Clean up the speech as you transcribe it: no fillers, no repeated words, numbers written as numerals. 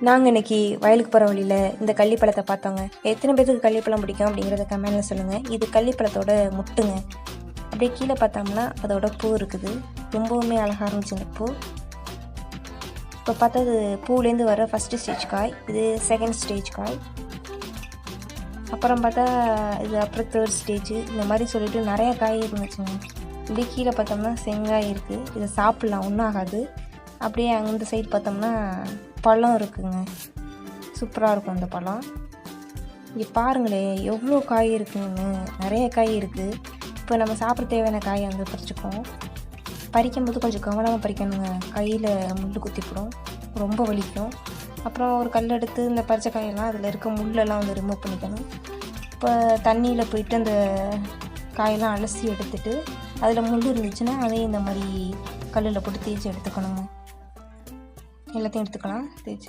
நாங்கள் இன்றைக்கி வயலுக்கு போகிற வழியில் இந்த கள்ளிப்பழத்தை பார்த்தோங்க. எத்தனை பேருக்கு கள்ளிப்பழம் பிடிக்கும் அப்படிங்கிறத கமெண்டில் சொல்லுங்கள். இது கள்ளிப்பழத்தோட முட்டுங்க. அப்படியே கீழே பார்த்தோம்னா அதோட பூ இருக்குது. ரொம்பவுமே அழகாக இருந்துச்சுங்க பூ. இப்போ பார்த்தது பூலேருந்து வர ஃபஸ்ட்டு ஸ்டேஜ் காய், இது செகண்ட் ஸ்டேஜ் காய். அப்புறம் பார்த்தா இது அப்புறம் தேர்ட் ஸ்டேஜ், இந்த மாதிரி சொல்லிட்டு நிறையா காய் இருந்துச்சுங்க. இப்படி கீழே பார்த்தோம்னா செங்காய் இருக்குது. இதை சாப்பிட்லாம், ஒன்றும் ஆகாது. அப்படியே அந்த சைடு பார்த்தோம்னா பழம் இருக்குங்க. சூப்பராக இருக்கும் அந்த பழம். இங்கே பாருங்களேன் எவ்வளோ காய் இருக்குங்க, நிறைய காய் இருக்குது. இப்போ நம்ம சாப்பிட தேவையான காயை வந்து பறிச்சுக்குவோம். பறிக்கும்போது கொஞ்சம் கவனமாக பறிக்கணுங்க, கையில் முள் குத்திப்படும், ரொம்ப வலிக்கும். அப்புறம் ஒரு கல் எடுத்து இந்த பறிச்ச காயெல்லாம் அதில் இருக்க முள்ளெல்லாம் வந்து ரிமூவ் பண்ணிக்கணும். இப்போ தண்ணியில் போயிட்டு அந்த காயெல்லாம் அலசி எடுத்துட்டு அதில் முள் இருந்துச்சுன்னா அதையும் இந்த மாதிரி கல்லில் போட்டு தேய்ச்சி எடுத்துக்கணுங்க. எல்லாத்தையும் எடுத்துக்கலாம் தேய்ச்சி.